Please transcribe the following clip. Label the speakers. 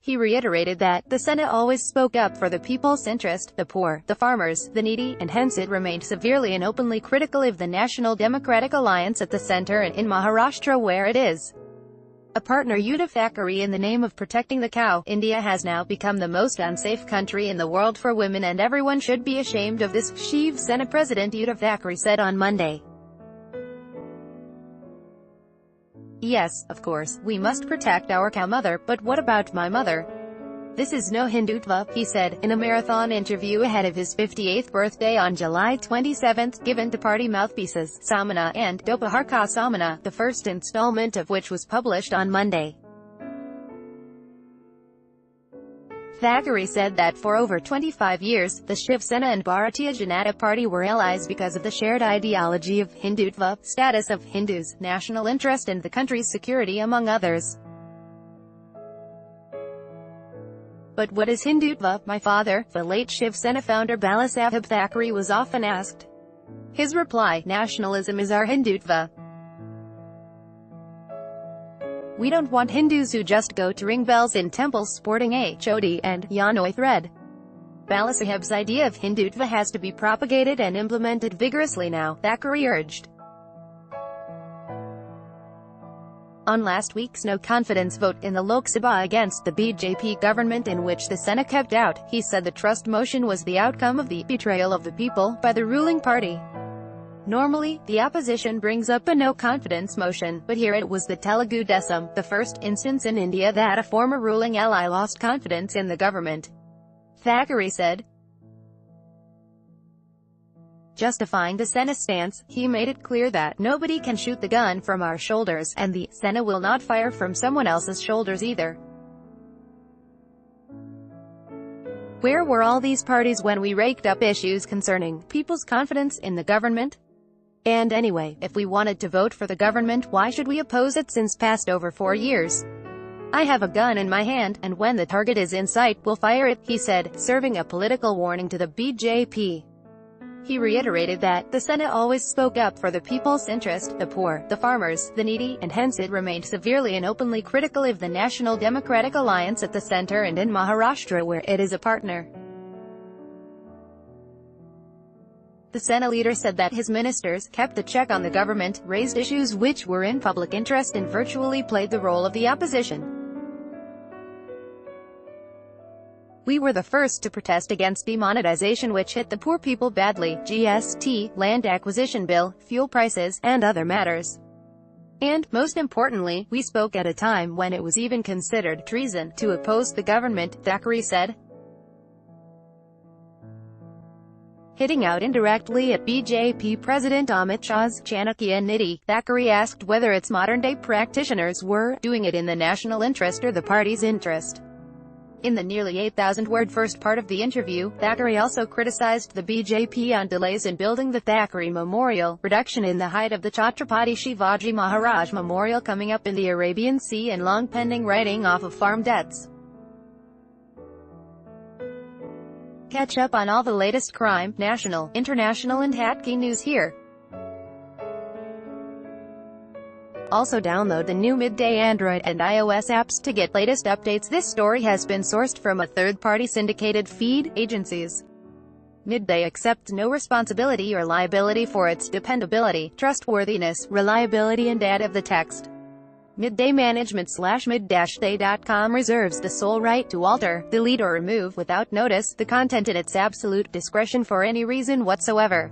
Speaker 1: He reiterated that the Senate always spoke up for the people's interest, the poor, the farmers, the needy, and hence it remained severely and openly critical of the National Democratic Alliance at the center and in Maharashtra where it is a partner. Uddhav Thackeray. In the name of protecting the cow, India has now become the most unsafe country in the world for women and everyone should be ashamed of this, Shiv Sena President Uddhav Thackeray said on Monday. Yes, of course, we must protect our cow mother, but what about my mother? This is no Hindutva, he said, in a marathon interview ahead of his 58th birthday on July 27, given to party mouthpieces, Samana and Dopahar Ka Samana, the first installment of which was published on Monday. Thackeray said that for over 25 years, the Shiv Sena and Bharatiya Janata Party were allies because of the shared ideology of Hindutva, status of Hindus, national interest and the country's security among others. But what is Hindutva, my father, the late Shiv Sena founder Balasaheb Thackeray was often asked. His reply, nationalism is our Hindutva. We don't want Hindus who just go to ring bells in temples sporting a chodi and yanoi thread. Balasaheb's idea of Hindutva has to be propagated and implemented vigorously now, Thackeray urged. On last week's no-confidence vote in the Lok Sabha against the BJP government in which the Senate kept out, he said the trust motion was the outcome of the betrayal of the people by the ruling party. Normally, the opposition brings up a no-confidence motion, but here it was the Telugu Desam, the first instance in India that a former ruling ally lost confidence in the government. Thackeray said. Justifying the Senate stance, he made it clear that nobody can shoot the gun from our shoulders, and the Senate will not fire from someone else's shoulders either. Where were all these parties when we raked up issues concerning people's confidence in the government? And anyway, if we wanted to vote for the government, why should we oppose it since past over 4 years? I have a gun in my hand, and when the target is in sight, we'll fire it, he said, serving a political warning to the BJP. He reiterated that the Senate always spoke up for the people's interest, the poor, the farmers, the needy, and hence it remained severely and openly critical of the National Democratic Alliance at the center and in Maharashtra where it is a partner. The Senate leader said that his ministers kept the check on the government, raised issues which were in public interest and virtually played the role of the opposition. We were the first to protest against demonetization which hit the poor people badly, GST, land acquisition bill, fuel prices, and other matters. And, most importantly, we spoke at a time when it was even considered treason to oppose the government, Thackeray said. Hitting out indirectly at BJP President Amit Shah's Chanakya Nidhi, Thackeray asked whether its modern-day practitioners were doing it in the national interest or the party's interest. In the nearly 8,000-word first part of the interview, Thackeray also criticized the BJP on delays in building the Thackeray Memorial, reduction in the height of the Chhatrapati Shivaji Maharaj Memorial coming up in the Arabian Sea and long-pending writing off of farm debts. Catch up on all the latest crime, national, international and Hatki news here. Also download the new Midday Android and iOS apps to get latest updates. This story has been sourced from a third-party syndicated feed agencies. Midday accepts no responsibility or liability for its dependability, trustworthiness, reliability and date of the text. Midday Management/mid-day.com reserves the sole right to alter, delete or remove without notice the content in its absolute discretion for any reason whatsoever.